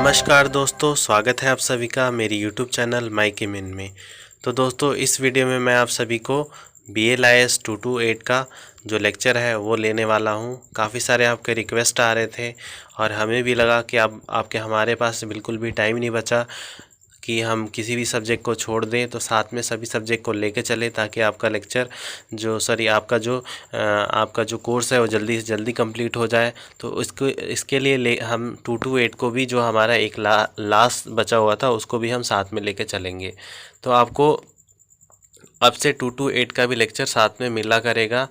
नमस्कार दोस्तों, स्वागत है आप सभी का मेरी YouTube चैनल माइके मिन में। तो दोस्तों, इस वीडियो में मैं आप सभी को BLIS 228 का जो लेक्चर है वो लेने वाला हूँ। काफ़ी सारे आपके रिक्वेस्ट आ रहे थे और हमें भी लगा कि आपके हमारे पास बिल्कुल भी टाइम नहीं बचा कि हम किसी भी सब्जेक्ट को छोड़ दें, तो साथ में सभी सब्जेक्ट को लेके चलें ताकि आपका लेक्चर आपका जो कोर्स है वो जल्दी से जल्दी कंप्लीट हो जाए। तो इसके लिए हम 228 को भी, जो हमारा एक लास्ट बचा हुआ था, उसको भी हम साथ में लेके चलेंगे। तो आपको अब से 228 का भी लेक्चर साथ में मिला करेगा।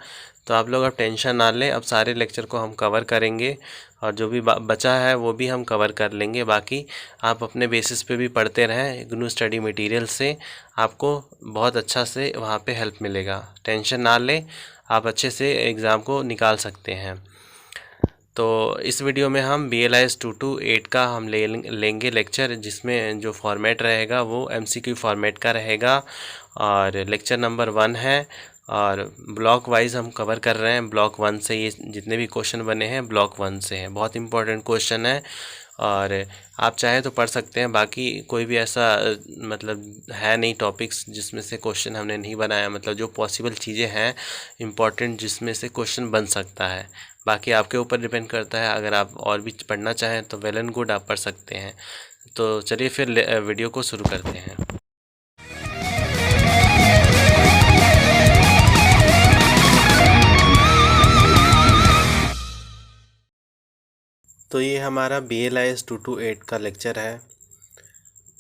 तो आप लोग अब टेंशन ना लें, अब सारे लेक्चर को हम कवर करेंगे और जो भी बचा है वो भी हम कवर कर लेंगे। बाकी आप अपने बेसिस पे भी पढ़ते रहें, इग्नू स्टडी मटेरियल से आपको बहुत अच्छा से वहाँ पे हेल्प मिलेगा। टेंशन ना लें, आप अच्छे से एग्ज़ाम को निकाल सकते हैं। तो इस वीडियो में हम BLIS 228 का हम लेंगे लेक्चर, जिसमें जो फॉर्मेट रहेगा वो MCQ फॉर्मेट का रहेगा और लेक्चर नंबर 1 है। और ब्लॉक वाइज हम कवर कर रहे हैं। ब्लॉक 1 से ये जितने भी क्वेश्चन बने हैं ब्लॉक 1 से हैं। बहुत इंपॉर्टेंट क्वेश्चन है और आप चाहें तो पढ़ सकते हैं। बाकी कोई भी ऐसा मतलब है नहीं टॉपिक्स जिसमें से क्वेश्चन हमने नहीं बनाया, मतलब जो पॉसिबल चीज़ें हैं इम्पॉर्टेंट जिसमें से क्वेश्चन बन सकता है। बाकी आपके ऊपर डिपेंड करता है, अगर आप और भी पढ़ना चाहें तो वेल एंड गुड, आप पढ़ सकते हैं। तो चलिए फिर वीडियो को शुरू करते हैं। तो ये हमारा BLIS 228 का लेक्चर है।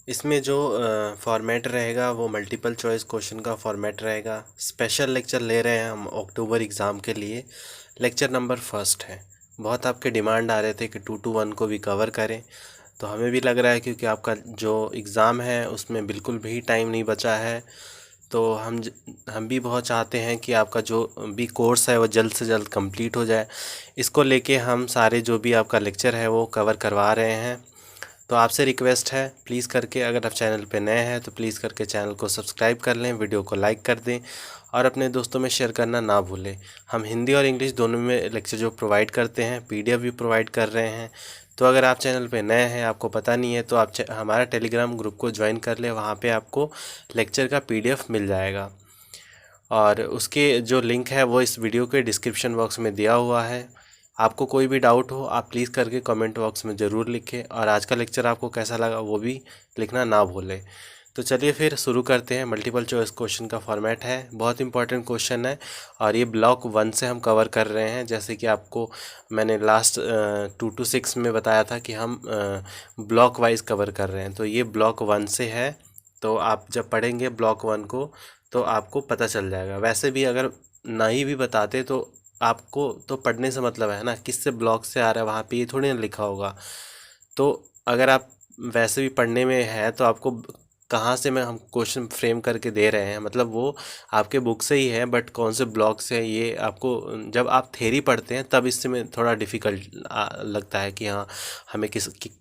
इसमें जो फॉर्मेट रहेगा वो मल्टीपल चॉइस क्वेश्चन का फॉर्मेट रहेगा। स्पेशल लेक्चर ले रहे हैं हम अक्टूबर एग्ज़ाम के लिए। लेक्चर नंबर 1 है। बहुत आपके डिमांड आ रहे थे कि 221 को भी कवर करें, तो हमें भी लग रहा है क्योंकि आपका जो एग्ज़ाम है उसमें बिल्कुल भी टाइम नहीं बचा है। तो हम भी बहुत चाहते हैं कि आपका जो भी कोर्स है वो जल्द से जल्द कंप्लीट हो जाए। इसको लेके हम सारे जो भी आपका लेक्चर है वो कवर करवा रहे हैं। तो आपसे रिक्वेस्ट है, प्लीज़ करके, अगर आप चैनल पे नए हैं तो प्लीज़ करके चैनल को सब्सक्राइब कर लें, वीडियो को लाइक कर दें और अपने दोस्तों में शेयर करना ना भूलें। हम हिंदी और इंग्लिश दोनों में लेक्चर जो प्रोवाइड करते हैं, PDF भी प्रोवाइड कर रहे हैं। तो अगर आप चैनल पे नए हैं, आपको पता नहीं है, तो आप हमारा टेलीग्राम ग्रुप को ज्वाइन कर लें। वहाँ पे आपको लेक्चर का PDF मिल जाएगा और उसके जो लिंक है वो इस वीडियो के डिस्क्रिप्शन बॉक्स में दिया हुआ है। आपको कोई भी डाउट हो आप प्लीज़ करके कमेंट बॉक्स में ज़रूर लिखें और आज का लेक्चर आपको कैसा लगा वो भी लिखना ना भूलें। तो चलिए फिर शुरू करते हैं। मल्टीपल चॉइस क्वेश्चन का फॉर्मेट है, बहुत इंपॉर्टेंट क्वेश्चन है और ये ब्लॉक 1 से हम कवर कर रहे हैं। जैसे कि आपको मैंने लास्ट 2 to 6 में बताया था कि हम ब्लॉक वाइज कवर कर रहे हैं, तो ये ब्लॉक 1 से है। तो आप जब पढ़ेंगे ब्लॉक 1 को तो आपको पता चल जाएगा। वैसे भी अगर नहीं भी बताते तो आपको तो पढ़ने से मतलब है ना, किससे ब्लॉक से आ रहा है वहाँ पे ये थोड़ी ना लिखा होगा। तो अगर आप वैसे भी पढ़ने में है तो आपको कहाँ से हम क्वेश्चन फ्रेम करके दे रहे हैं, मतलब वो आपके बुक से ही है, बट कौन से ब्लॉक से है ये आपको जब आप थ्योरी पढ़ते हैं तब इससे में थोड़ा डिफ़िकल्ट लगता है कि हाँ हमें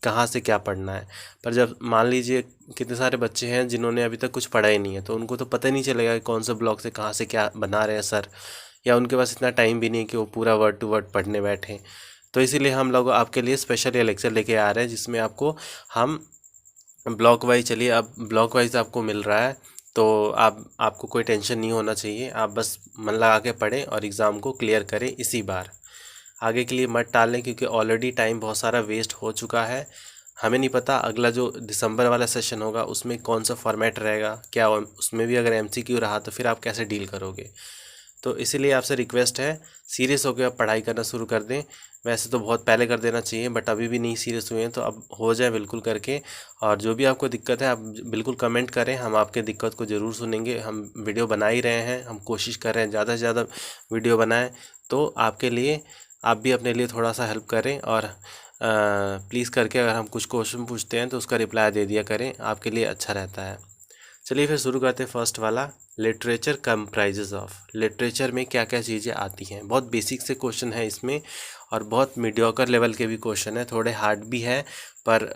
कहाँ से क्या पढ़ना है। पर जब मान लीजिए कितने सारे बच्चे हैं जिन्होंने अभी तक कुछ पढ़ा ही नहीं है, तो उनको तो पता नहीं चलेगा कि कौन से ब्लॉक से कहाँ से क्या बना रहे हैं सर, या उनके पास इतना टाइम भी नहीं कि वो पूरा वर्ड टू वर्ड पढ़ने बैठें। तो इसीलिए हम लोग आपके लिए स्पेशल ये लेक्चर लेके आ रहे हैं जिसमें आपको हम ब्लॉक वाइज, चलिए अब ब्लॉक वाइज आपको मिल रहा है तो आपको कोई टेंशन नहीं होना चाहिए। आप बस मन लगा के पढ़ें और एग्ज़ाम को क्लियर करें इसी बार। आगे के लिए मत टालें क्योंकि ऑलरेडी टाइम बहुत सारा वेस्ट हो चुका है। हमें नहीं पता अगला जो दिसंबर वाला सेशन होगा उसमें कौन सा फॉर्मेट रहेगा, क्या उसमें भी अगर MCQ रहा तो फिर आप कैसे डील करोगे। तो इसीलिए आपसे रिक्वेस्ट है, सीरियस होकर आप पढ़ाई करना शुरू कर दें। वैसे तो बहुत पहले कर देना चाहिए बट अभी भी नहीं सीरियस हुए हैं, तो अब हो जाए बिल्कुल करके। और जो भी आपको दिक्कत है आप बिल्कुल कमेंट करें, हम आपके दिक्कत को ज़रूर सुनेंगे। हम वीडियो बना ही रहे हैं, हम कोशिश कर रहे हैं ज़्यादा से ज़्यादा वीडियो बनाएं। तो आपके लिए, आप भी अपने लिए थोड़ा सा हेल्प करें और प्लीज़ करके अगर हम कुछ क्वेश्चन पूछते हैं तो उसका रिप्लाई दे दिया करें, आपके लिए अच्छा रहता है। चलिए फिर शुरू करते हैं। फर्स्ट वाला, लिटरेचर कंप्राइजेज ऑफ, लिटरेचर में क्या क्या चीज़ें आती हैं। बहुत बेसिक से क्वेश्चन है इसमें और बहुत मीडियोकर लेवल के भी क्वेश्चन है, थोड़े हार्ड भी है, पर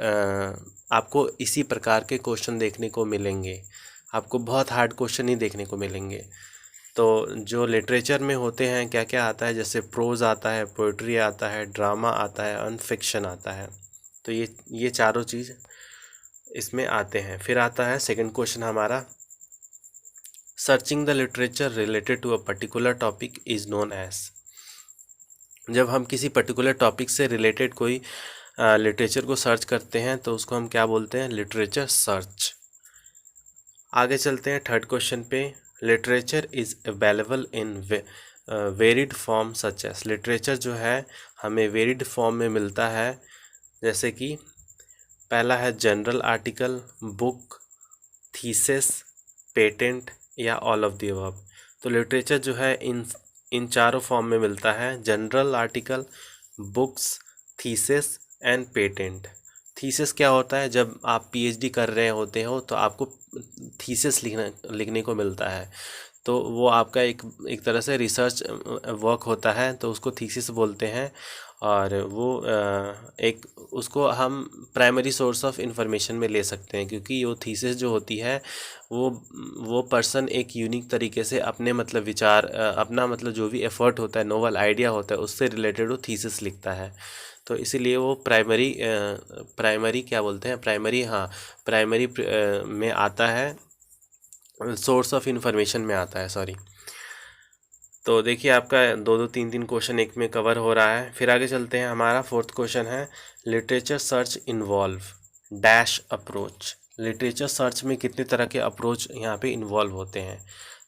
आपको इसी प्रकार के क्वेश्चन देखने को मिलेंगे। आपको बहुत हार्ड क्वेश्चन नहीं देखने को मिलेंगे। तो जो लिटरेचर में होते हैं क्या क्या आता है, जैसे प्रोज आता है, पोइट्री आता है, ड्रामा आता है, अनफिक्शन आता है। तो ये चारों चीज़ इसमें आते हैं। फिर आता है सेकंड क्वेश्चन हमारा, searching the literature related to a particular topic is known as. जब हम किसी पर्टिकुलर टॉपिक से रिलेटेड कोई लिटरेचर को सर्च करते हैं तो उसको हम क्या बोलते हैं, लिटरेचर सर्च। आगे चलते हैं थर्ड क्वेश्चन पे, literature is available in varied form such as. Literature जो है हमें वेरिड फॉर्म में मिलता है, जैसे कि पहला है general article, book, thesis, patent या ऑल ऑफ द अबव। तो लिटरेचर जो है इन चारों फॉर्म में मिलता है, general article, books, thesis and patent. Thesis क्या होता है, जब आप पीएचडी कर रहे होते हो तो आपको थीसिस लिखने को मिलता है, तो वो आपका एक तरह से रिसर्च वर्क होता है, तो उसको थीसिस बोलते हैं। और वो एक उसको हम प्राइमरी सोर्स ऑफ इंफॉर्मेशन में ले सकते हैं, क्योंकि वो थीसिस जो होती है वो पर्सन एक यूनिक तरीके से अपने मतलब विचार अपना मतलब जो भी एफर्ट होता है, नोवल आइडिया होता है, उससे रिलेटेड वो थीसिस लिखता है। तो इसीलिए वो प्राइमरी क्या बोलते हैं, प्राइमरी में आता है, सोर्स ऑफ इंफॉर्मेशन में आता है, सॉरी। तो देखिए आपका 2-3 क्वेश्चन एक में कवर हो रहा है। फिर आगे चलते हैं, हमारा फोर्थ क्वेश्चन है, literature search involve dash approach. Literature search में कितने तरह के अप्रोच यहाँ पे इन्वॉल्व होते हैं।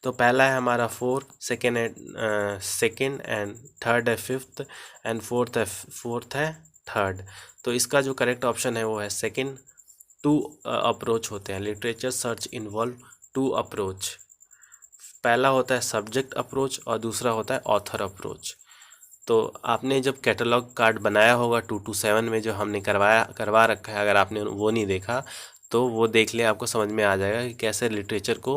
तो पहला है हमारा 4, सेकेंड एंड थर्ड है 5th एंड फोर्थ है 3rd। तो इसका जो करेक्ट ऑप्शन है वो है सेकेंड। 2 अप्रोच होते हैं, लिटरेचर सर्च इन्वॉल्व 2 अप्रोच। पहला होता है सब्जेक्ट अप्रोच और दूसरा होता है ऑथर अप्रोच। तो आपने जब कैटलॉग कार्ड बनाया होगा 227 में, जो हमने करवा रखा है, अगर आपने वो नहीं देखा तो वो देख ले, आपको समझ में आ जाएगा कि कैसे लिटरेचर को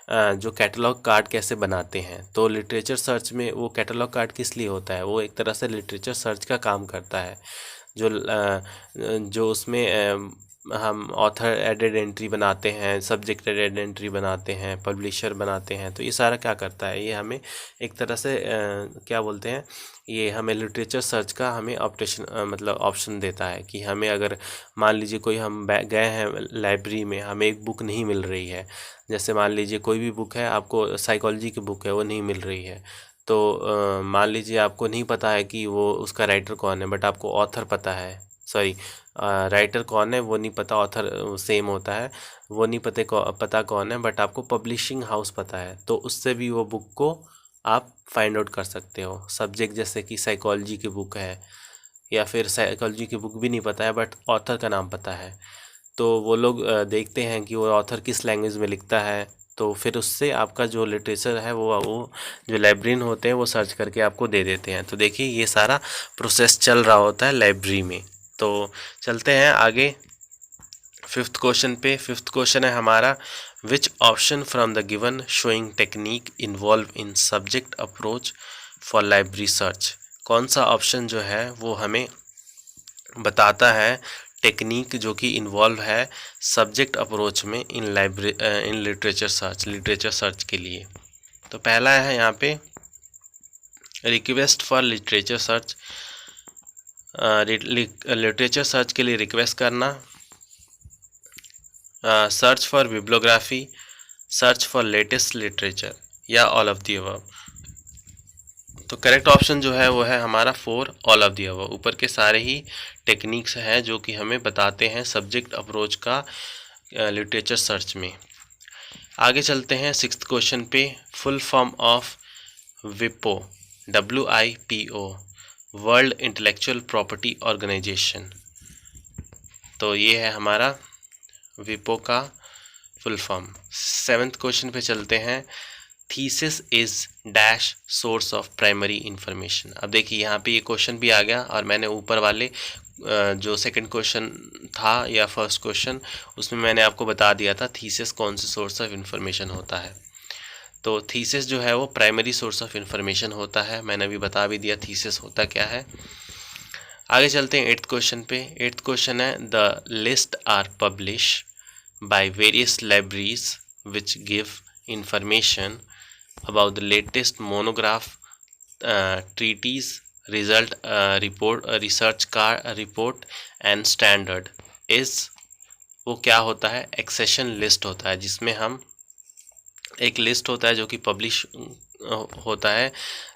जो कैटलॉग कार्ड कैसे बनाते हैं। तो लिटरेचर सर्च में वो कैटलॉग कार्ड किस लिए होता है, वो एक तरह से लिटरेचर सर्च का काम करता है। जो उसमें हम ऑथर एडेड एंट्री बनाते हैं, सब्जेक्ट एडेड एंट्री बनाते हैं, पब्लिशर बनाते हैं, तो ये सारा क्या करता है, ये हमें एक तरह से क्या बोलते हैं, ये हमें लिटरेचर सर्च का हमें ऑप्शन देता है कि हमें अगर मान लीजिए कोई हम गए हैं लाइब्रेरी में, हमें एक बुक नहीं मिल रही है, जैसे मान लीजिए कोई भी बुक है, आपको साइकोलॉजी की बुक है वो नहीं मिल रही है, तो मान लीजिए आपको नहीं पता है कि वो उसका राइटर कौन है, बट आपको ऑथर पता है, सॉरी राइटर कौन है वो नहीं पता, ऑथर सेम होता है, वो नहीं पता कौन है, बट आपको पब्लिशिंग हाउस पता है, तो उससे भी वो बुक को आप फाइंड आउट कर सकते हो। सब्जेक्ट जैसे कि साइकोलॉजी की बुक है, या फिर साइकोलॉजी की बुक भी नहीं पता है बट ऑथर का नाम पता है, तो वो लोग देखते हैं कि वो ऑथर किस लैंग्वेज में लिखता है, तो फिर उससे आपका जो लिटरेचर है वो जो लाइब्रेरियन होते हैं वो सर्च करके आपको दे देते हैं। तो देखिए ये सारा प्रोसेस चल रहा होता है लाइब्रेरी में। तो चलते हैं आगे 5th क्वेश्चन पे। 5th क्वेश्चन है हमारा, विच option from the given showing technique involve in subject approach for library search. कौन सा ऑप्शन जो है वो हमें बताता है टेक्निक जो कि इन्वॉल्व है सब्जेक्ट अप्रोच में इन लिटरेचर सर्च के लिए। तो पहला है यहाँ पे request for literature search, literature search के लिए रिक्वेस्ट करना, search for bibliography, search for latest literature या ऑल ऑफ द अबव। तो करेक्ट ऑप्शन जो है वो है हमारा 4, ऑल ऑफ द अबव। ऊपर के सारे ही टेक्निक्स हैं जो कि हमें बताते हैं सब्जेक्ट अप्रोच का लिटरेचर सर्च में। आगे चलते हैं 6th क्वेश्चन पे, फुल फॉर्म ऑफ विपो, WIPO, world intellectual property organisation. तो ये है हमारा विपो का फुल फॉर्म। 7th क्वेश्चन पे चलते हैं, thesis is dash source of primary information. अब देखिए यहाँ पे ये क्वेश्चन भी आ गया, और मैंने ऊपर वाले जो सेकंड क्वेश्चन था या फर्स्ट क्वेश्चन, उसमें मैंने आपको बता दिया था थीसिस कौन से सोर्स ऑफ इंफॉर्मेशन होता है। तो थीसिस जो है वो प्राइमरी सोर्स ऑफ इंफॉर्मेशन होता है, मैंने अभी बता भी दिया थीसिस होता क्या है। आगे चलते हैं 8th क्वेश्चन पे। 8th क्वेश्चन है, the list are publish by various libraries which give information about the latest monograph, treatise, result report research का रिपोर्ट एंड स्टैंडर्ड इज, वो क्या होता है, एक्सेशन लिस्ट होता है, जिसमें हम एक लिस्ट होता है जो कि पब्लिश होता है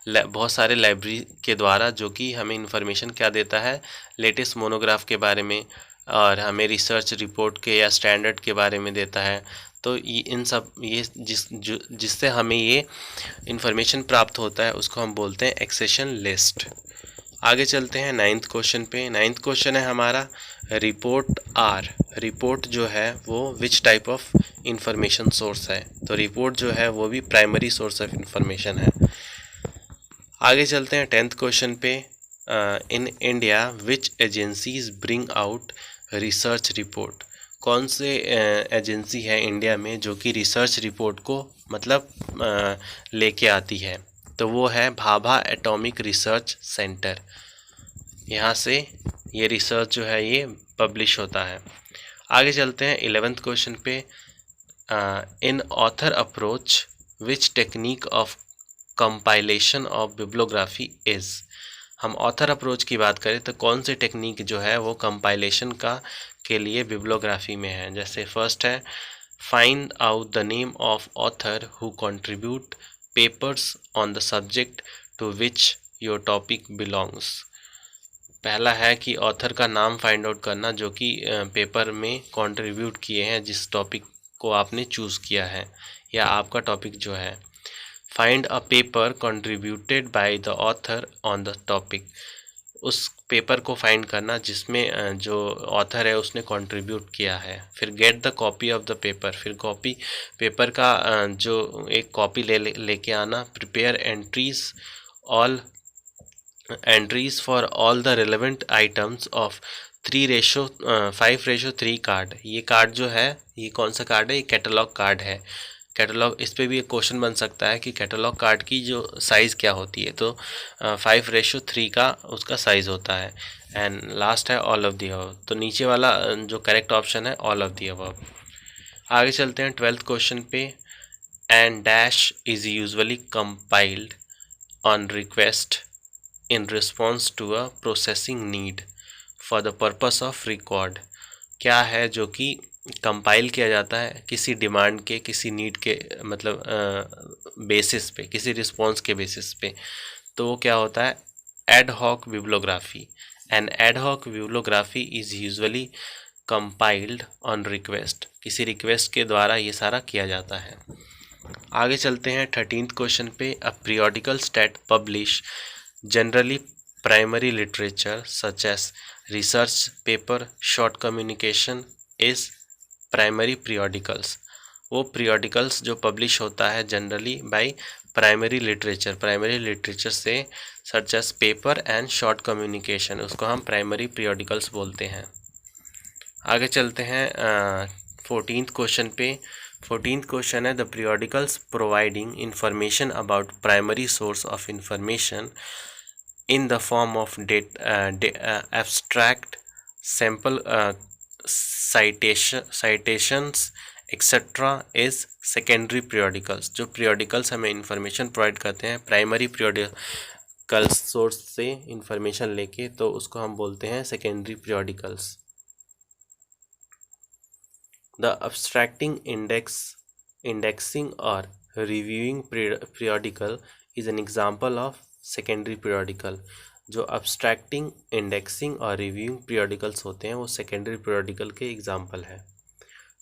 बहुत सारे लाइब्रेरी के द्वारा, जो कि हमें इंफॉर्मेशन क्या देता है, लेटेस्ट मोनोग्राफ के बारे में और हमें रिसर्च रिपोर्ट के या स्टैंडर्ड के बारे में देता है। तो ये इन सब ये जिससे हमें ये इंफॉर्मेशन प्राप्त होता है उसको हम बोलते हैं एक्सेशन लिस्ट। आगे चलते हैं 9th क्वेश्चन पे। 9th क्वेश्चन है हमारा रिपोर्ट आर। रिपोर्ट जो है वो which type of information source है, तो रिपोर्ट जो है वो भी प्राइमरी सोर्स ऑफ इंफॉर्मेशन है। आगे चलते हैं 10th क्वेश्चन पे। In India which agencies bring out research report. कौन से एजेंसी है इंडिया में जो कि रिसर्च रिपोर्ट को मतलब लेके आती है, तो वो है भाभा एटॉमिक रिसर्च सेंटर। यहाँ से ये रिसर्च जो है ये पब्लिश होता है। आगे चलते हैं 11th क्वेश्चन पे। In author approach which technique of compilation of bibliography is. हम ऑथर अप्रोच की बात करें तो कौन सी टेक्निक जो है वो कंपाइलेशन का के लिए बिब्लियोग्राफी में है। जैसे फर्स्ट है find out the name of author who contribute papers on the subject to which your topic belongs. पहला है कि ऑथर का नाम फाइंड आउट करना जो कि पेपर में कंट्रीब्यूट किए हैं जिस टॉपिक को आपने चूज़ किया है या आपका टॉपिक जो है। Find a paper contributed by the author on the topic. उस पेपर को फाइंड करना जिसमें जो ऑथर है उसने कंट्रीब्यूट किया है। फिर get the copy of the paper. फिर कॉपी पेपर का जो एक कॉपी लेके आना। Prepare entries for all the relevant items of 5:3 card. ये कार्ड जो है ये कौन सा कार्ड है, ये कैटलॉग कार्ड है। कैटलॉग, इस पे भी एक क्वेश्चन बन सकता है कि कैटलॉग कार्ड की जो साइज़ क्या होती है, तो 5:3 का उसका साइज़ होता है। एंड लास्ट है ऑल ऑफ दी अबव। तो नीचे वाला जो करेक्ट ऑप्शन है ऑल ऑफ दी अबव। आगे चलते हैं 12th क्वेश्चन पे। And dash is usually compiled on request in response to a processing need for the purpose of record। क्या है जो कि कंपाइल किया जाता है किसी डिमांड के, किसी नीड के मतलब बेसिस पे, किसी रिस्पॉन्स के बेसिस पे, तो वो क्या होता है, ad hoc bibliography. An ad hoc bibliography is usually compiled on request. किसी रिक्वेस्ट के द्वारा ये सारा किया जाता है। आगे चलते हैं 13th क्वेश्चन पे। A periodical that publish generally primary literature such as research paper, short communication is primary periodicals। वो periodicals जो publish होता है generally by primary literature से such as paper and short communication, उसको हम primary periodicals बोलते हैं। आगे चलते हैं 14th क्वेश्चन पे। 14th क्वेश्चन है the periodicals providing information about primary source of information in the form of abstract sample citations etc is secondary periodicals। जो periodicals हमें information provide करते हैं primary periodicals source से information लेके, तो उसको हम बोलते हैं secondary periodicals। The indexing or reviewing periodical is an example of secondary periodical। जो abstracting, indexing और reviewing periodicals होते हैं वो सेकेंडरी periodical के एग्जाम्पल है।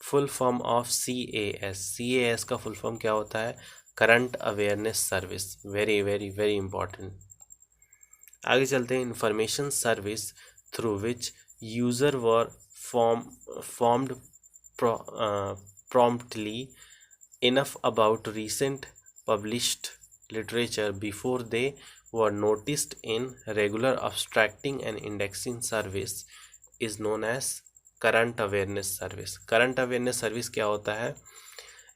Full form of CAS। CAS का फुल फॉर्म क्या होता है, current awareness service. Very very very important. आगे चलते हैं information service through which user were formed promptly enough about recent published literature before they were noticed in regular abstracting and indexing service is known as current awareness service। current awareness service क्या होता है,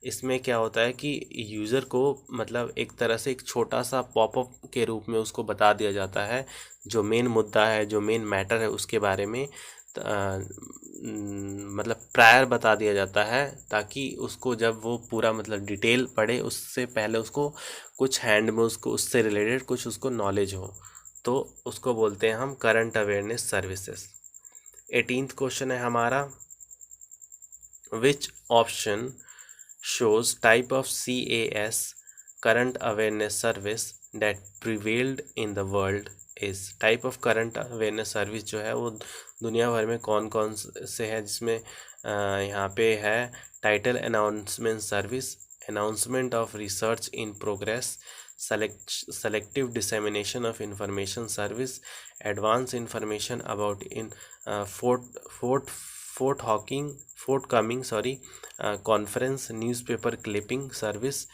इसमें क्या होता है कि user को मतलब एक तरह से एक छोटा सा पॉपअप के रूप में उसको बता दिया जाता है जो मेन मुद्दा है, जो मेन मैटर है उसके बारे में मतलब प्रायर बता दिया जाता है, ताकि उसको जब वो पूरा मतलब डिटेल पढ़े उससे पहले उसको कुछ हैंड में उसको उससे रिलेटेड कुछ उसको नॉलेज हो। तो उसको बोलते हैं हम current awareness services. 18th question है हमारा, which option shows type of CAS current awareness service that prevailed in the world is। type of current awareness service जो है वो दुनिया भर में कौन कौन से है, जिसमें यहाँ पे है title announcement service, announcement of research in progress, selective dissemination of information service, advance information about in forthcoming conference, newspaper clipping service,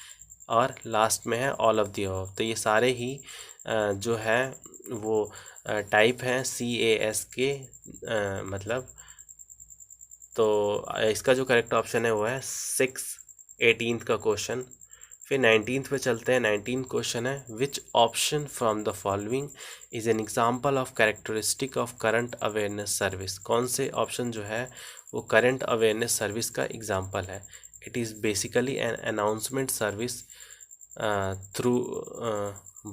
और लास्ट में है ऑल ऑफ दी अबव। तो ये सारे ही जो है वो टाइप हैं CAS के, मतलब तो इसका जो करेक्ट ऑप्शन है वो है 6, 18th का क्वेश्चन। फिर 19th पे चलते हैं। 19th क्वेश्चन है, which option from the following is an example of characteristic of current awareness service. कौन से ऑप्शन जो है वो करंट अवेयरनेस सर्विस का एग्जाम्पल है। It is basically an announcement service through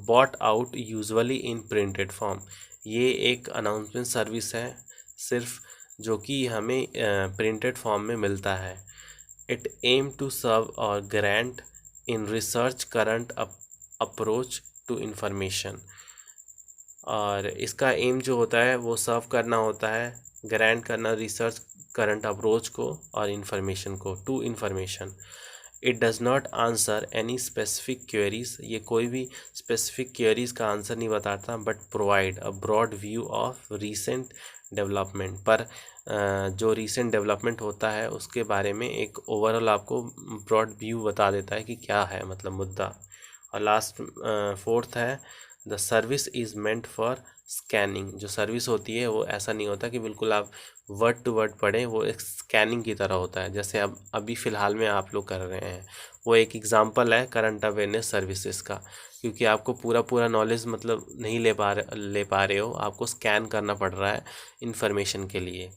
bought out usually in printed form. ये एक announcement service है सिर्फ जो कि हमें प्रिंटेड फॉर्म में मिलता है। इट एम टू सर्व और grant in research current approach to information. और इसका एम जो होता है वो सर्व करना होता है, ग्रांट करना रिसर्च करंट अप्रोच को और इंफॉर्मेशन को, to information. It does not answer any specific queries. ये कोई भी स्पेसिफिक क्वेरीज का आंसर नहीं बताता, but provide a broad view of recent development. पर जो रीसेंट डेवलपमेंट होता है उसके बारे में एक ओवरऑल आपको ब्रॉड व्यू बता देता है कि क्या है मतलब मुद्दा। और लास्ट 4th है, the service is meant for scanning. जो सर्विस होती है वो ऐसा नहीं होता कि बिल्कुल आप वर्ड टू वर्ड पढ़ें, वो एक स्कैनिंग की तरह होता है, जैसे अब अभी फ़िलहाल में आप लोग कर रहे हैं। वो एक एग्जांपल है करंट अवेयरनेस सर्विसेज का, क्योंकि आपको पूरा नॉलेज मतलब नहीं ले पा रहे हो, आपको स्कैन करना पड़ रहा है इन्फॉर्मेशन के लिए।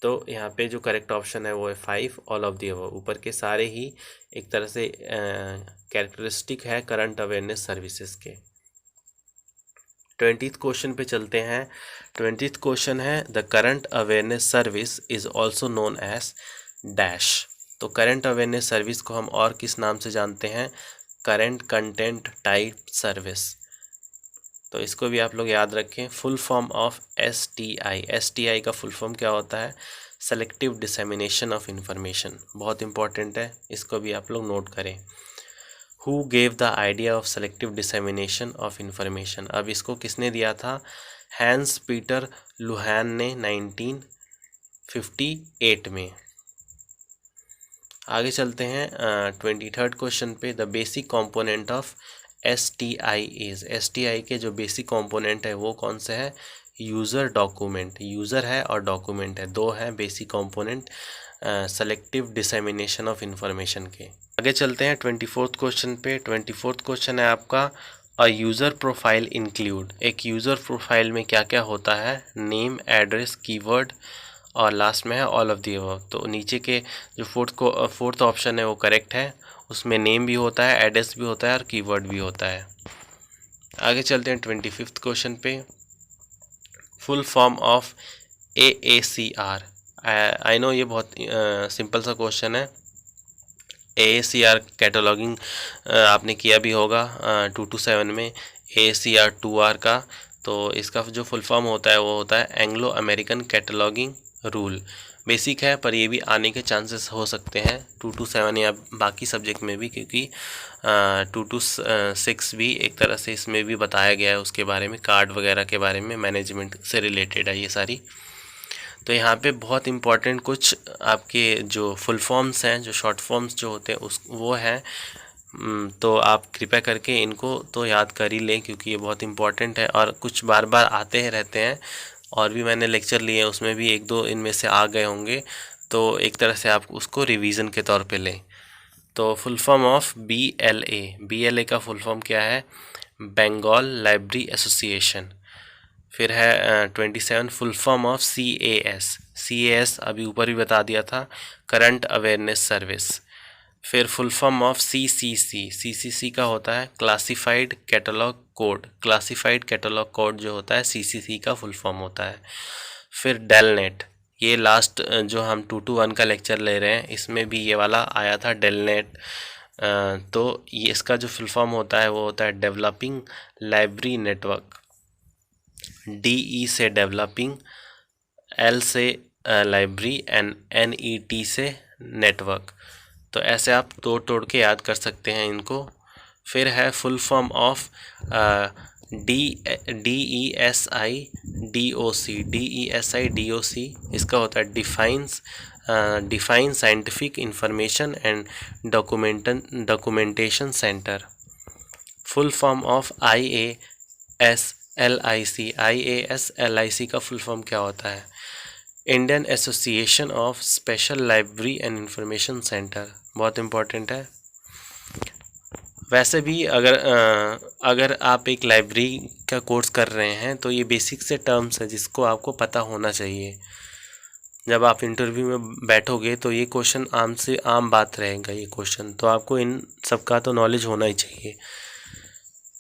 तो यहाँ पे जो करेक्ट ऑप्शन है वो है 5, ऑल ऑफ दी अबव। ऊपर के सारे ही एक तरह से कैरेक्टरिस्टिक है करंट अवेयरनेस सर्विसेज के। 20th क्वेश्चन पे चलते हैं। 20th क्वेश्चन है, the current awareness service is also known as dash. तो करंट अवेयरनेस सर्विस को हम और किस नाम से जानते हैं, करंट कंटेंट टाइप सर्विस। तो इसको भी आप लोग याद रखें। Full form of STI। STI का फुल फॉर्म क्या होता है, सेलेक्टिव डिसेमिनेशन ऑफ इंफॉर्मेशन। बहुत इंपॉर्टेंट है, इसको भी आप लोग नोट करें। Who gave the idea of selective dissemination of information. अब इसको किसने दिया था, हैंस पीटर लुहान ने 1958 में। आगे चलते हैं 23rd क्वेश्चन पे। The basic component of STI is. STI के जो बेसिक कंपोनेंट है वो कौन से है, यूज़र डॉक्यूमेंट। यूज़र है और डॉक्यूमेंट है, दो हैं basic component selective dissemination of information के। आगे चलते हैं 24th क्वेश्चन पे। 24th क्वेश्चन है आपका, अ यूज़र प्रोफाइल इंक्लूड। एक यूज़र प्रोफाइल में क्या क्या होता है, नेम, एड्रेस, कीवर्ड, और लास्ट में है ऑल ऑफ दी अबव। तो नीचे के जो फोर्थ ऑप्शन है वो करेक्ट है, उसमें नेम भी होता है, एड्रेस भी होता है और कीवर्ड भी होता है। आगे चलते हैं 25th क्वेश्चन पे। Full form of AACR। I know ये बहुत सिंपल सा क्वेश्चन है। AACR कैटलॉगिंग आपने किया भी होगा 227 में, AACR 2R का। तो इसका जो फुल फॉर्म होता है वो होता है Anglo American cataloguing rule. Basic है पर ये भी आने के चांसेस हो सकते हैं 227 या बाकी सब्जेक्ट में भी, क्योंकि 226 भी एक तरह से इसमें भी बताया गया है उसके बारे में, कार्ड वगैरह के बारे में, मैनेजमेंट से रिलेटेड है ये सारी। तो यहाँ पे बहुत इम्पॉर्टेंट कुछ आपके जो फुल फॉर्म्स हैं, जो शॉर्ट फॉर्म्स जो होते हैं उस वो हैं, तो आप कृपया करके इनको तो याद कर ही लें, क्योंकि ये बहुत इम्पॉर्टेंट है और कुछ बार बार आते ही रहते हैं। और भी मैंने लेक्चर लिए हैं उसमें भी एक दो इनमें से आ गए होंगे, तो एक तरह से आप उसको रिवीजन के तौर पे लें। तो फुल फॉर्म ऑफ BLA का फुल फॉर्म क्या है, बंगाल लाइब्रेरी एसोसिएशन। फिर है 27 फुल फॉर्म ऑफ CAS अभी ऊपर भी बता दिया था, करंट अवेयरनेस सर्विस। फिर फुल फॉर्म ऑफ CCC का होता है classified catalogue code. Classified catalogue code जो होता है CCC का फुल फॉर्म होता है। फिर डेलनेट, ये लास्ट जो हम 221 का लेक्चर ले रहे हैं इसमें भी ये वाला आया था डेलनेट। तो ये इसका जो फुल फॉर्म होता है वो होता है डेवलपिंग लाइब्रेरी नेटवर्क। DE से डेवलपिंग, L से लाइब्रेरी एंड NET से नेटवर्क। तो ऐसे आप तोड़ तोड़ के याद कर सकते हैं इनको। फिर है full form of DESI DOC। इसका होता है define scientific information and documentation centre. Full form of IASLIC का फुल फॉर्म क्या होता है? Indian association of special library and information centre. बहुत इम्पोर्टेंट है। वैसे भी अगर आप एक लाइब्रेरी का कोर्स कर रहे हैं तो ये बेसिक से टर्म्स है जिसको आपको पता होना चाहिए। जब आप इंटरव्यू में बैठोगे तो ये क्वेश्चन आम से आम बात रहेगा ये क्वेश्चन, तो आपको इन सब का तो नॉलेज होना ही चाहिए।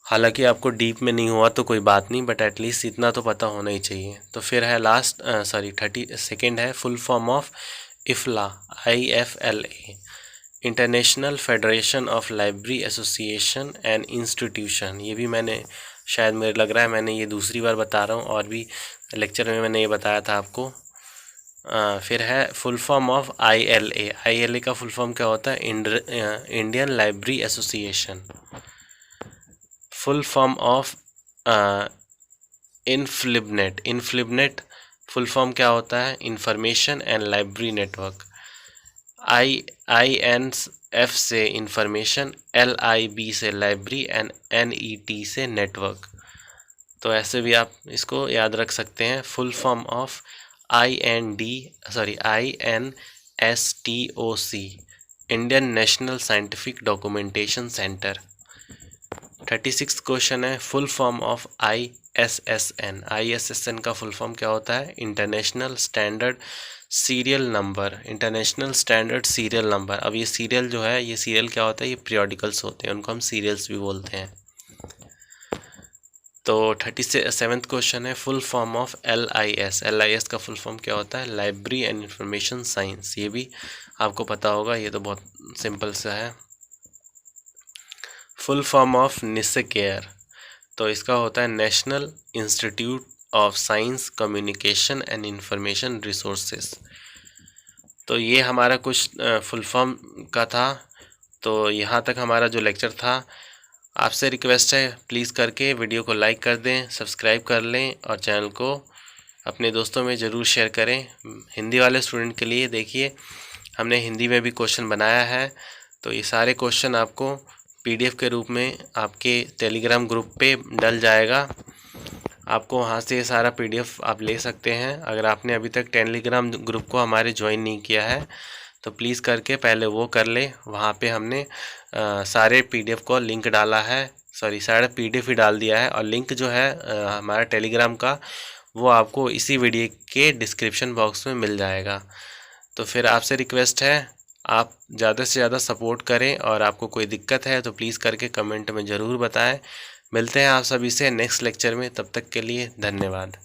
हालांकि आपको डीप में नहीं हुआ तो कोई बात नहीं, बट एटलीस्ट इतना तो पता होना ही चाहिए। तो फिर है 32nd है full form of IFLA IFLA international federation of library association and institution. ये भी मैंने शायद मेरे लग रहा है मैंने ये दूसरी बार बता रहा हूँ, और भी लेक्चर में मैंने ये बताया था आपको। फिर है फुल फॉर्म ऑफ ILA का फुल फॉर्म क्या होता है? Indian library association. Full form of INFLIBNET full form क्या होता है? Information and library network. INF से इंफॉर्मेशन, LIB से लाइब्रेरी एंड NET से नेटवर्क। तो ऐसे भी आप इसको याद रख सकते हैं। Full form of INSTOC Indian national scientific documentation centre. 36 question है फुल फॉर्म ऑफ ISSN का फुल फॉर्म क्या होता है? International standard serial number. अब ये सीरियल जो है, ये सीरियल क्या होता है? ये पीरियोडिकल्स होते हैं, उनको हम सीरियल्स भी बोलते हैं। तो 37th क्वेश्चन है फुल फॉर्म ऑफ LIS का फुल फॉर्म क्या होता है? Library and information science. ये भी आपको पता होगा, ये तो बहुत सिंपल सा है। फुल फॉर्म ऑफ NISCARE, तो इसका होता है national institute of science communication and information resources. तो ये हमारा कुछ फुल फॉर्म का था। तो यहाँ तक हमारा जो लेक्चर था। आपसे रिक्वेस्ट है प्लीज़ करके वीडियो को लाइक कर दें, सब्सक्राइब कर लें और चैनल को अपने दोस्तों में ज़रूर शेयर करें। हिंदी वाले स्टूडेंट के लिए देखिए हमने हिंदी में भी क्वेश्चन बनाया है। तो ये सारे क्वेश्चन आपको PDF के रूप में आपके टेलीग्राम ग्रुप पे डल जाएगा। आपको वहाँ से ये सारा PDF आप ले सकते हैं। अगर आपने अभी तक टेलीग्राम ग्रुप को हमारे ज्वाइन नहीं किया है तो प्लीज़ करके पहले वो कर ले। वहाँ पे हमने सारे PDF को लिंक डाला है, सारा PDF ही डाल दिया है, और लिंक जो है हमारा टेलीग्राम का वो आपको इसी वीडियो के डिस्क्रिप्शन बॉक्स में मिल जाएगा। तो फिर आपसे रिक्वेस्ट है आप ज़्यादा से ज़्यादा सपोर्ट करें, और आपको कोई दिक्कत है तो प्लीज़ करके कमेंट में ज़रूर बताएं। मिलते हैं आप सभी से नेक्स्ट लेक्चर में, तब तक के लिए धन्यवाद।